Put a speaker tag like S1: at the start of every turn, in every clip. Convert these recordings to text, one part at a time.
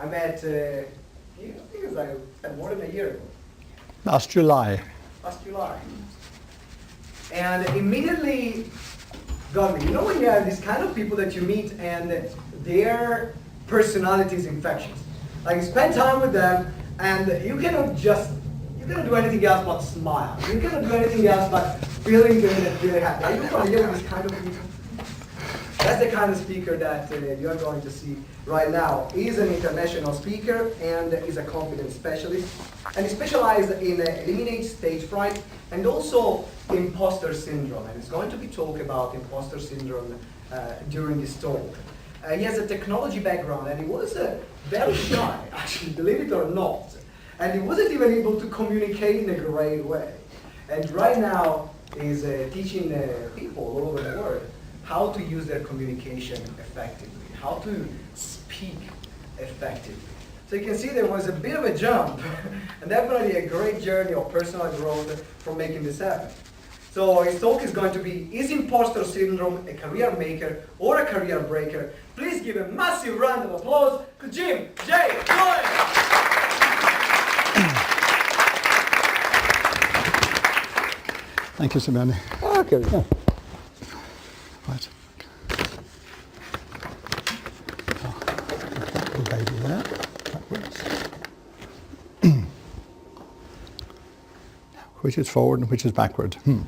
S1: I met, I think it was like more than a year ago.
S2: Last July.
S1: Last July. And immediately got me. You know when you have these kind of people that you meet and their personality is infectious. Like you spend time with them and you cannot do anything else but smile. You cannot do anything else but feeling good and feeling happy. Are you familiar with this kind of people? That's the kind of speaker that you're going to see right now. He's an international speaker and is a confidence specialist. And he specializes in eliminating stage fright and also imposter syndrome. And he's going to be talking about imposter syndrome during this talk. He has a technology background and he was very shy, actually, believe it or not. And he wasn't even able to communicate in a great way. And right now he's teaching people all over the world how to use their communication effectively, how to speak effectively. So you can see there was a bit of a jump, and definitely a great journey of personal growth from making this happen. So his talk is going to be, is imposter syndrome a career maker or a career breaker? Please give a massive round of applause to Jim J. Joy.
S2: Thank you, Simone.
S1: Okay.
S2: Yeah. Right. Oh, baby there. Backwards. Which is forward and which is backward? Good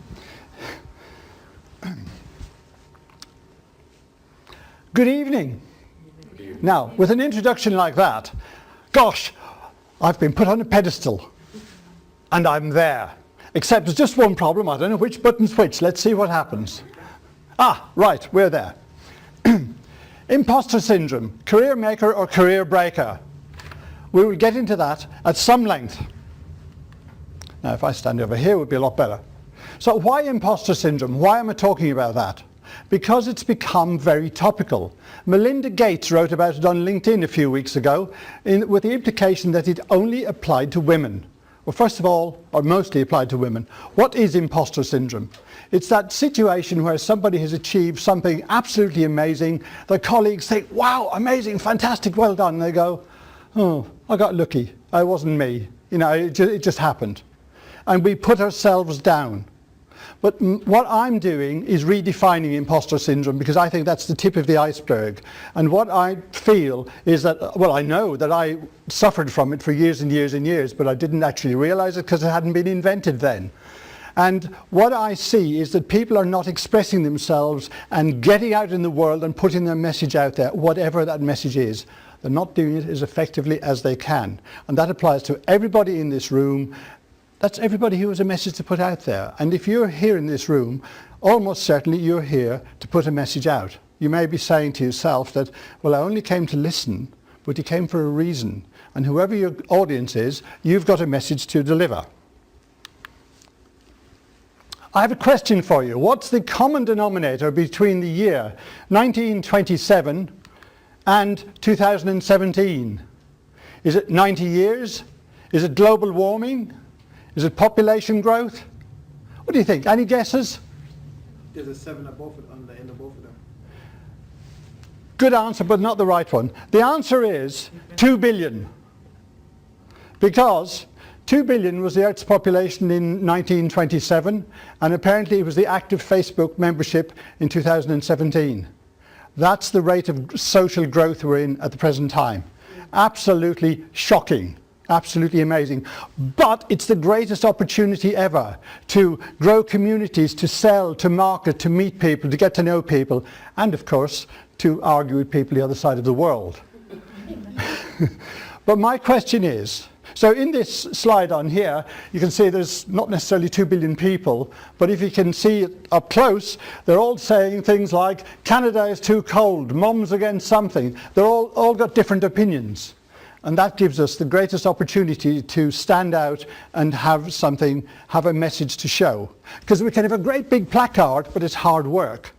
S2: evening. Good evening. Now, with an introduction like that, gosh, I've been put on a pedestal and I'm there. Except there's just one problem, I don't know which button's which. Let's see what happens. Ah, right, we're there. Imposter syndrome, career maker or career breaker. We will get into that at some length. Now, if I stand over here, it would be a lot better. So why imposter syndrome? Why am I talking about that? Because it's become very topical. Melinda Gates wrote about it on LinkedIn a few weeks ago with the implication that it only applied to women. Well, first of all, or mostly applied to women. What is imposter syndrome? It's that situation where somebody has achieved something absolutely amazing. Their colleagues think, wow, amazing, fantastic, well done. And they go, oh, I got lucky. It wasn't me. You know, it just happened. And we put ourselves down. But what I'm doing is redefining imposter syndrome because I think that's the tip of the iceberg. And what I feel is that, well, I know that I suffered from it for years and years and years, but I didn't actually realize it because it hadn't been invented then. And what I see is that people are not expressing themselves and getting out in the world and putting their message out there, whatever that message is. They're not doing it as effectively as they can. And that applies to everybody in this room. That's everybody who has a message to put out there. And if you're here in this room, almost certainly you're here to put a message out. You may be saying to yourself that, well, I only came to listen, but you came for a reason. And whoever your audience is, you've got a message to deliver. I have a question for you. What's the common denominator between the year 1927 and 2017? Is it 90 years? Is it global warming? Is it population growth? What do you think? Any guesses?
S3: There's a 7 above it on the end of both of them.
S2: Good answer, but not the right one. The answer is 2 billion. Because 2 billion was the Earth's population in 1927, and apparently it was the active Facebook membership in 2017. That's the rate of social growth we're in at the present time. Absolutely shocking. Absolutely amazing. But it's the greatest opportunity ever to grow communities, to sell, to market, to meet people, to get to know people, and of course, to argue with people the other side of the world. But my question is, so in this slide on here, you can see there's not necessarily 2 billion people, but if you can see it up close, they're all saying things like, Canada is too cold, Mum's against something. They're all got different opinions. And that gives us the greatest opportunity to stand out and have a message to show. Because we can have a great big placard, but it's hard work.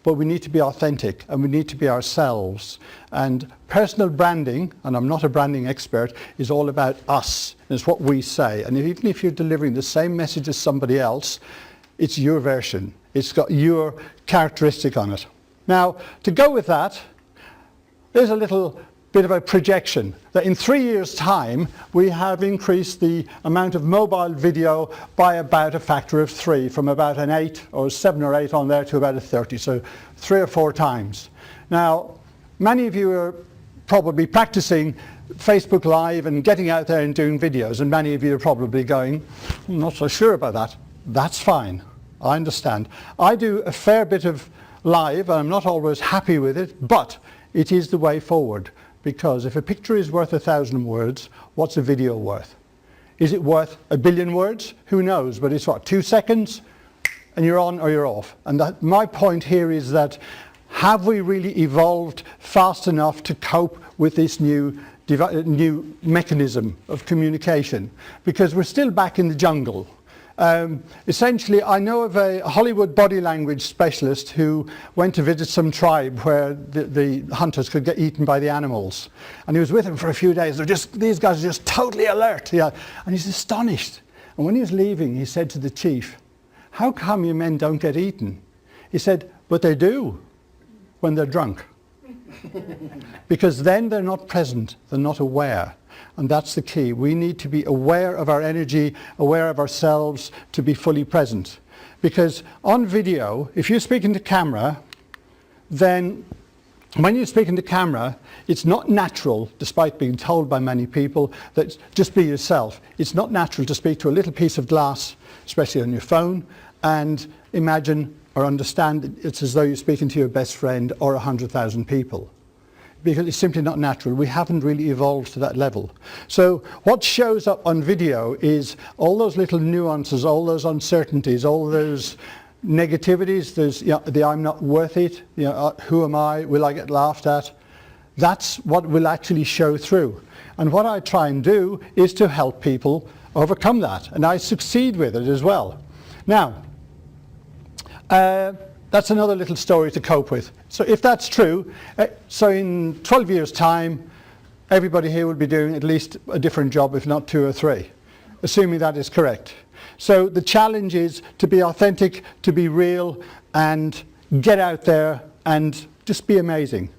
S2: But we need to be authentic and we need to be ourselves. And personal branding, and I'm not a branding expert, is all about us. It's what we say. And even if you're delivering the same message as somebody else, it's your version. It's got your characteristic on it. Now, to go with that, there's a little bit of a projection that in 3 years' time we have increased the amount of mobile video by about a factor of 3, from about an 8 or 7 or 8 on there to about a 30, so 3 or 4 times. Now, many of you are probably practicing Facebook Live and getting out there and doing videos, and many of you are probably going, I'm not so sure about that. That's fine, I understand. I do a fair bit of live, and I'm not always happy with it, but it is the way forward. Because if a picture is worth 1,000 words, what's a video worth? Is it worth 1 billion words? Who knows? But it's what, 2 seconds? And you're on or you're off. And my point here is that, have we really evolved fast enough to cope with this new mechanism of communication? Because we're still back in the jungle. Essentially, I know of a Hollywood body language specialist who went to visit some tribe where the hunters could get eaten by the animals. And he was with them for a few days. These guys are just totally alert. Yeah. And he's astonished. And when he was leaving, he said to the chief, how come you men don't get eaten? He said, but they do when they're drunk. Because then they're not present, they're not aware. And that's the key. We need to be aware of our energy, aware of ourselves, to be fully present. Because on video, if you're speaking to camera, then when you're speaking to camera, it's not natural, despite being told by many people, that just be yourself. It's not natural to speak to a little piece of glass, especially on your phone, and imagine or understand it's as though you're speaking to your best friend or 100,000 people. Because it's simply not natural. We haven't really evolved to that level. So what shows up on video is all those little nuances, all those uncertainties, all those negativities. There's the I'm not worth it, who am I, will I get laughed at? That's what will actually show through. And what I try and do is to help people overcome that. And I succeed with it as well. Now, that's another little story to cope with. So if that's true, so in 12 years' time, everybody here will be doing at least a different job, if not 2 or 3, assuming that is correct. So the challenge is to be authentic, to be real, and get out there and just be amazing.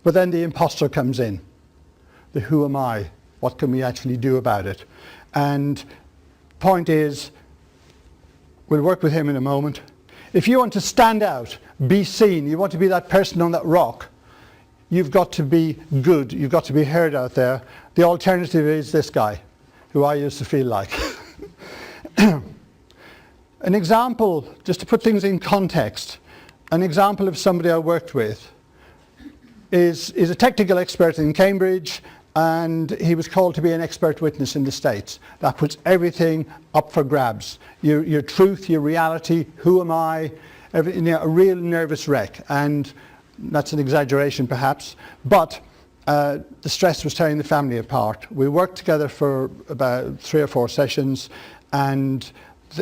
S2: But then the imposter comes in. The who am I? What can we actually do about it? And point is, we'll work with him in a moment. If you want to stand out, be seen, you want to be that person on that rock, you've got to be good, you've got to be heard out there. The alternative is this guy, who I used to feel like. An example, just to put things in context, an example of somebody I worked with is a technical expert in Cambridge, and he was called to be an expert witness in the States. That puts everything up for grabs. Your truth, your reality, who am I, everything, a real nervous wreck. And that's an exaggeration perhaps, but the stress was tearing the family apart. We worked together for about 3 or 4 sessions, and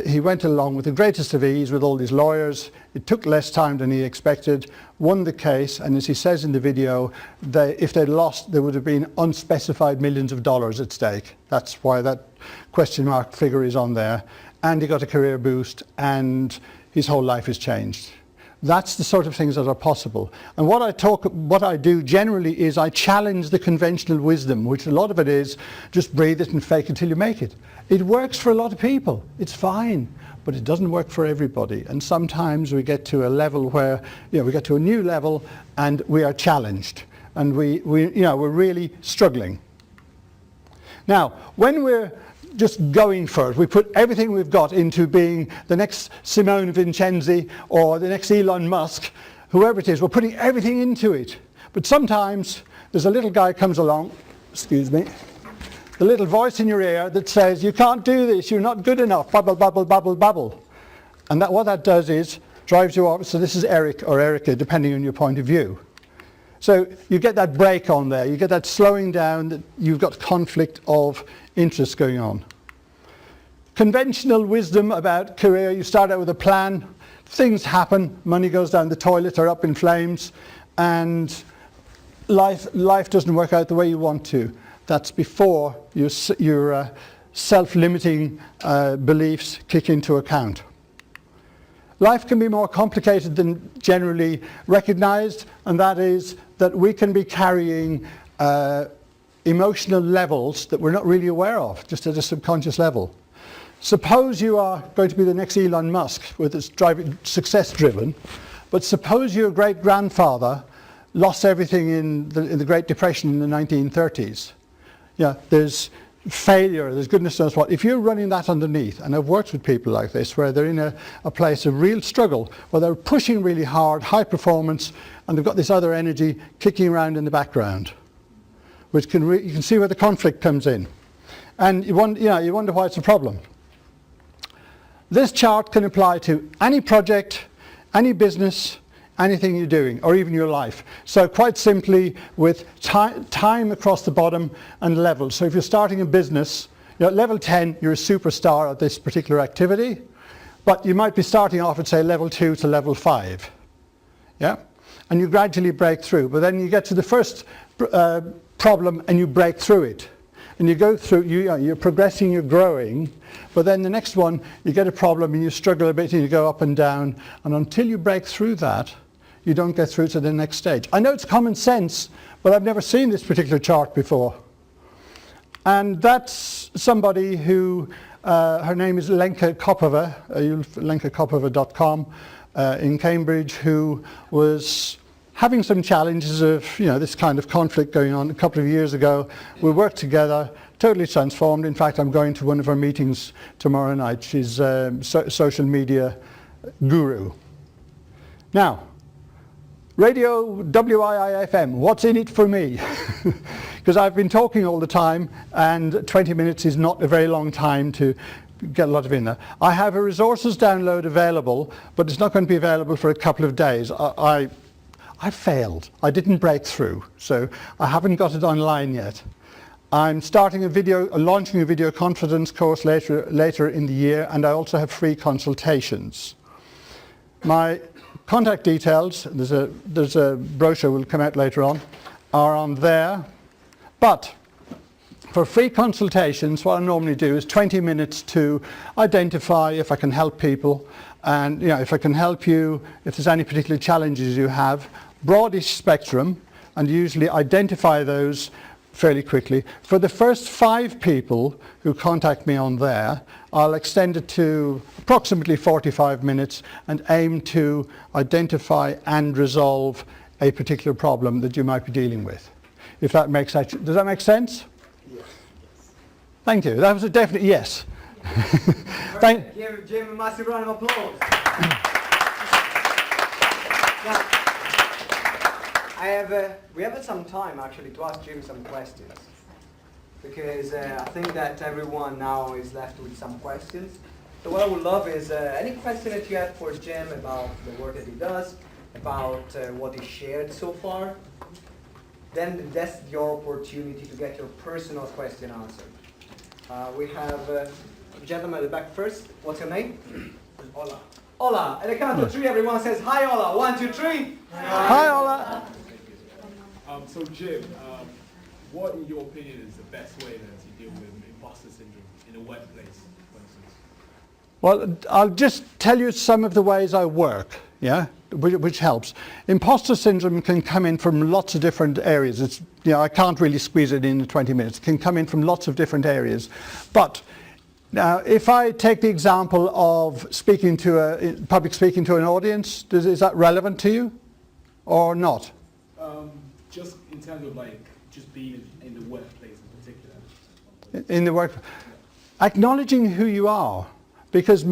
S2: he went along with the greatest of ease with all these lawyers. It took less time than he expected, won the case, and as he says in the video, if they'd lost, there would have been unspecified millions of dollars at stake. That's why that question mark figure is on there. And he got a career boost, and his whole life has changed. That's the sort of things that are possible. And what I do generally is I challenge the conventional wisdom, which a lot of it is just breathe it and fake it till you make it. It works for a lot of people. It's fine, but it doesn't work for everybody. And sometimes we get to a level where, we get to a new level and we are challenged, and we're really struggling. Now, when we're just going for it, we put everything we've got into being the next Simone Vincenzi or the next Elon Musk, whoever it is, we're putting everything into it. But sometimes there's a little guy comes along, excuse me, the little voice in your ear that says, you can't do this, you're not good enough, bubble, bubble, bubble, bubble. And what that does is drives you off. So this is Eric or Erica, depending on your point of view. So you get that break on there, you get that slowing down, that you've got conflict of interest going on. Conventional wisdom about career, you start out with a plan, things happen, money goes down the toilet or up in flames, and life doesn't work out the way you want to. That's before your self-limiting beliefs kick into account. Life can be more complicated than generally recognized, and that is that we can be carrying emotional levels that we're not really aware of, just at a subconscious level. Suppose you are going to be the next Elon Musk with its driving success driven, but suppose your great-grandfather lost everything in the Great Depression in the 1930s. Yeah, there's failure, there's goodness knows what. If you're running that underneath, and I've worked with people like this where they're in a place of real struggle, where they're pushing really hard, high performance, and they've got this other energy kicking around in the background, which you can see where the conflict comes in. And you wonder why it's a problem. This chart can apply to any project, any business, anything you're doing, or even your life. So quite simply, with time across the bottom and levels. So if you're starting a business, at level 10, you're a superstar at this particular activity, but you might be starting off at, say, level 2 to level 5. Yeah? And you gradually break through, but then you get to the first problem and you break through it. And you go through, you're progressing, you're growing, but then the next one, you get a problem and you struggle a bit and you go up and down, and until you break through that, you don't get through to the next stage. I know it's common sense, but I've never seen this particular chart before. And that's somebody who, her name is Lenka Kopova, lenkakopova.com, in Cambridge, who was having some challenges of this kind of conflict going on a couple of years ago. We worked together, totally transformed. In fact, I'm going to one of her meetings tomorrow night. She's a social media guru. Now, radio WIIFM, what's in it for me? Because I've been talking all the time, and 20 minutes is not a very long time to get a lot of in there. I have a resources download available, but it's not going to be available for a couple of days. I failed. I didn't break through, so I haven't got it online yet. I'm launching a video confidence course later in the year, and I also have free consultations. My contact details, there's a brochure will come out later on, are on there. But for free consultations, what I normally do is 20 minutes to identify if I can help people, and if I can help you, if there's any particular challenges you have, broadish spectrum, and usually identify those fairly quickly. For the first 5 people who contact me on there, I'll extend it to approximately 45 minutes and aim to identify and resolve a particular problem that you might be dealing with. If that makes sense. Does that make sense?
S3: Yes.
S2: Thank you. That was a definite yes.
S1: Give Jim a massive round of applause. Now, we have some time actually to ask Jim some questions, because I think that everyone now is left with some questions. So what I would love is any question that you have for Jim about the work that he does, about what he shared so far, then that's your opportunity to get your personal question answered. We have a gentleman at the back first. What's your name? Ola. Ola. At the count of 3, everyone says, "Hi, Ola." 1, 2, 3.
S2: Hi, Ola.
S4: So Jim, what in your opinion is the best way then to deal with imposter syndrome in a workplace, for instance?
S2: Well, I'll just tell you some of the ways I work, which helps. Imposter syndrome can come in from lots of different areas. It's, I can't really squeeze it in 20 minutes. It can come in from lots of different areas. But now, if I take the example of public speaking to an audience, is that relevant to you or not?
S4: Just in terms of just being in the workplace in particular.
S2: In the work, acknowledging who you are, because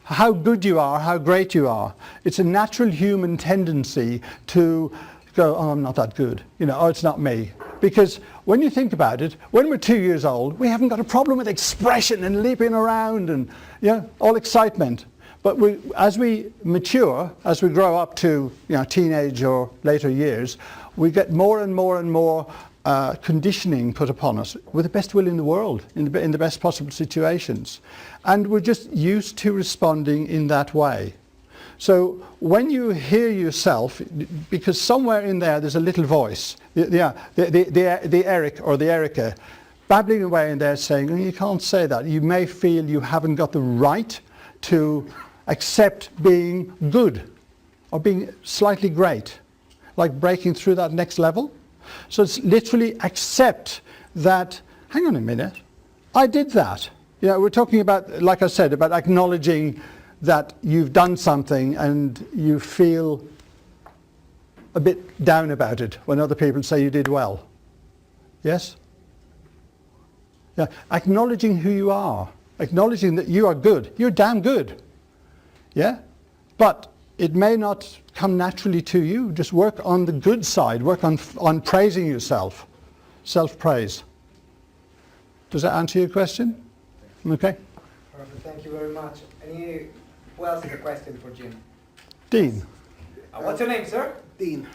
S2: how good you are, how great you are, it's a natural human tendency to go, "Oh, I'm not that good," "Oh, it's not me." Because when you think about it, when we're 2 years old, we haven't got a problem with expression and leaping around and all excitement. But as we mature, as we grow up to teenage or later years, we get more and more and more conditioning put upon us with the best will in the world, in the best possible situations. And we're just used to responding in that way. So when you hear yourself, because somewhere in there's a little voice, the Eric or the Erica, babbling away in there saying, "Oh, you can't say that." You may feel you haven't got the right to accept being good or being slightly great, like breaking through that next level. So it's literally accept that, hang on a minute, I did that. You know, we're talking about, like I said, about acknowledging that you've done something and you feel a bit down about it when other people say you did well. Yes? Yeah, acknowledging who you are, acknowledging that you are good. You're damn good. Yeah? But it may not come naturally to you. Just work on the good side. Work on praising yourself. Self-praise. Does that answer your question? Okay.
S1: Perfect. Thank you very much. Who else has a question for Jim?
S2: Dean.
S1: What's your name, sir?
S3: Dean.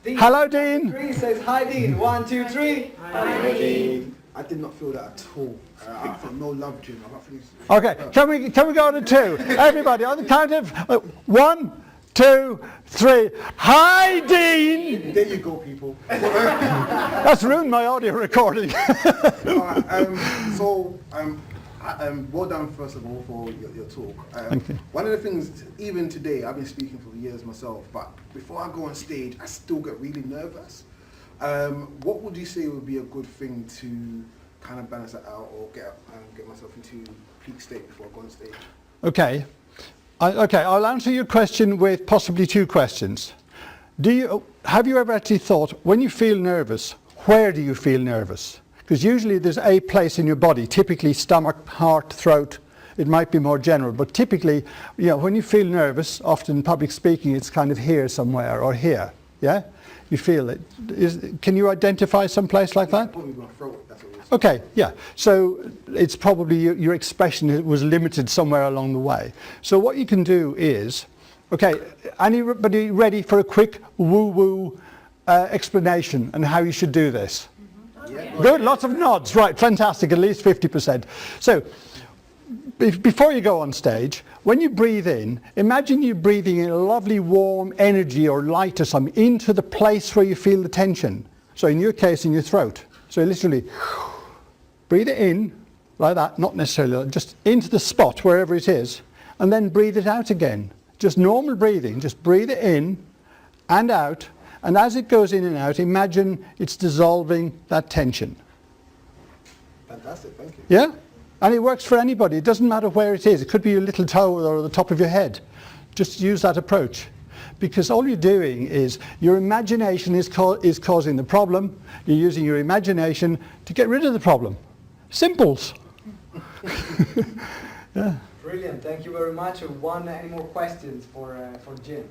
S1: Dean.
S2: Hello, Dean.
S1: Three says hi, Dean. 1, 2, 3. Hi, Dean.
S3: I did not feel that at all. I felt no love, Jim. I feel
S2: Okay, can we go on to 2? Everybody, on the count of 1, 2, 3. Hi, Dean!
S3: There you go, people.
S2: That's ruined my audio recording.
S3: Well done, first of all, for your talk.
S2: Thank you.
S3: One of the things, even today, I've been speaking for years myself, but before I go on stage, I still get really nervous. What would you say would be a good thing to kind of balance that out, or get myself into peak state before I go on stage?
S2: Okay. I'll answer your question with possibly 2 questions. Have you ever actually thought, when you feel nervous, where do you feel nervous? Because usually there's a place in your body, typically stomach, heart, throat. It might be more general, but typically, you know, when you feel nervous, often in public speaking, it's kind of here somewhere or here. Yeah? You feel it. Can you identify some place like that?
S3: Probably my throat, that's what it is.
S2: Okay, yeah. So it's probably your expression was limited somewhere along the way. So what you can do is, okay, anybody ready for a quick woo-woo explanation on how you should do this?
S3: Yeah.
S2: Good, lots of nods. Right, fantastic, at least 50%. So before you go on stage, when you breathe in, imagine you breathing in a lovely warm energy or light or something into the place where you feel the tension. So in your case, in your throat. So literally breathe it in like that, not necessarily, just into the spot wherever it is, and then breathe it out again. Just normal breathing, just breathe it in and out, and as it goes in and out, imagine it's dissolving that tension.
S3: Fantastic, thank you.
S2: Yeah? And it works for anybody. It doesn't matter where it is. It could be your little toe or the top of your head. Just use that approach. Because all you're doing is your imagination is causing the problem. You're using your imagination to get rid of the problem. Simples. Yeah.
S1: Brilliant. Thank you very much. Any more questions for Jim?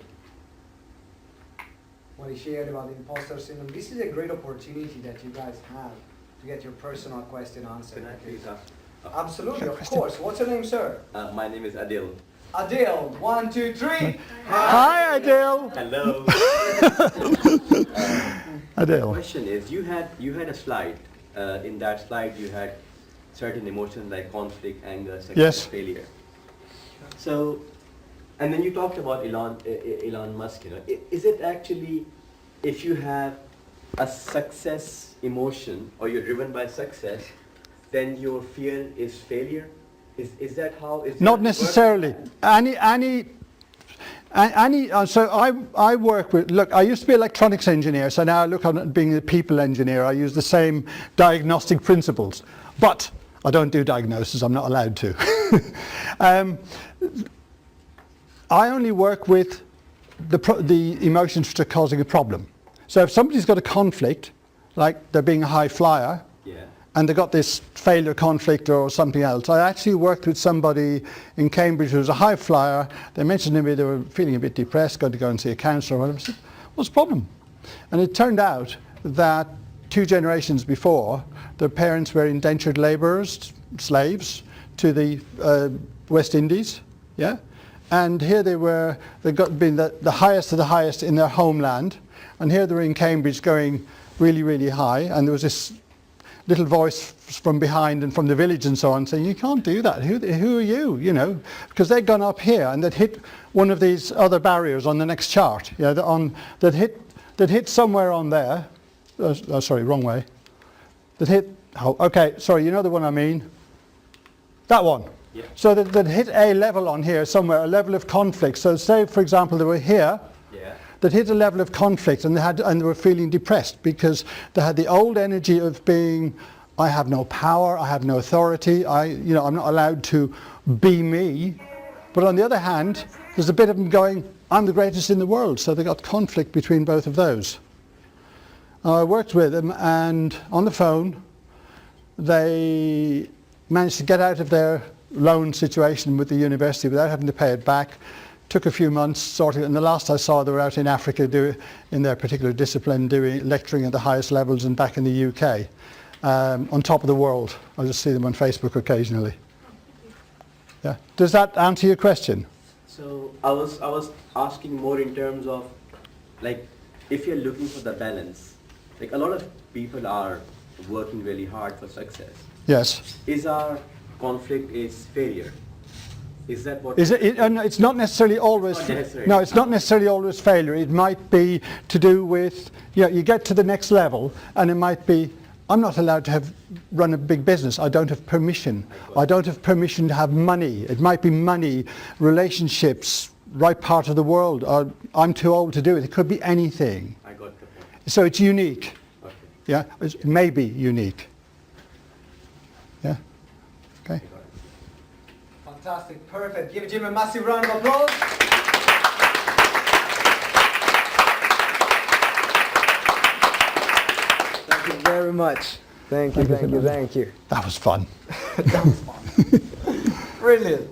S1: What he shared about the imposter syndrome. This is a great opportunity that you guys have to get your personal question answered.
S5: Can I please ask?
S1: Absolutely, of course. What's your name, sir?
S5: My name is Adil.
S1: Adil. 1, 2, 3.
S2: Hi, Adil.
S5: Hello. The
S2: Adil.
S5: question is, you had a slide. In that slide, you had certain emotions like conflict, anger, success, failure. So, and then you talked about Elon Musk. You know, is it actually, if you have a success emotion or you're driven by success, then your fear is failure? Is that how it's
S2: Not necessarily. So I work with, look, I used to be an electronics engineer, so now I look on being a people engineer. I use the same diagnostic principles, but I don't do diagnosis, I'm not allowed to. I only work with the emotions which are causing a problem. So if somebody's got a conflict, like they're being a high flyer, and they got this failure conflict or something else. I actually worked with somebody in Cambridge who was a high flyer. They mentioned to me they were feeling a bit depressed, got to go and see a counsellor or whatever. I said, what's the problem? And it turned out that 2 generations before, their parents were indentured labourers, slaves, to the West Indies, yeah? And here they were, they'd been the highest of the highest in their homeland, and here they were in Cambridge going really, really high, and there was this little voice from behind and from the village and so on saying, you can't do that, who are you, you know, because they'd gone up here and they'd hit one of these other barriers on the next chart, yeah, that hit somewhere on there, sorry, wrong way, that hit, okay, sorry, you know the one I mean, that one.
S5: Yeah.
S2: So that hit a level on here somewhere, a level of conflict. So say, for example, they were here, that hit a level of conflict, and they were feeling depressed because they had the old energy of being, I have no power, I have no authority, I'm not allowed to be me. But on the other hand, there's a bit of them going, I'm the greatest in the world. So they got conflict between both of those. I worked with them, and on the phone, they managed to get out of their loan situation with the university without having to pay it back. Took a few months sorting it, and the last I saw, they were out in Africa in their particular discipline, lecturing at the highest levels, and back in the UK, on top of the world. I just see them on Facebook occasionally. Yeah. Does that answer your question?
S5: So I was asking more in terms of, like, if you're looking for the balance, like a lot of people are working really hard for success.
S2: Yes.
S5: Is our conflict is failure? Is that what?
S2: Is it? It's not necessarily always.
S5: Not necessarily.
S2: No, it's not necessarily always failure. It might be to do with, you get to the next level, and it might be, I'm not allowed to run a big business. I don't have permission. I don't have permission to have money. It might be money, relationships, right part of the world. Or I'm too old to do it. It could be anything.
S5: I got the point.
S2: So it's unique.
S5: Okay.
S2: Yeah, it's maybe unique. Yeah. Okay.
S1: Fantastic, perfect. Give Jim a massive round of applause.
S6: Thank you very much. Thank you.
S2: That was fun.
S1: Brilliant.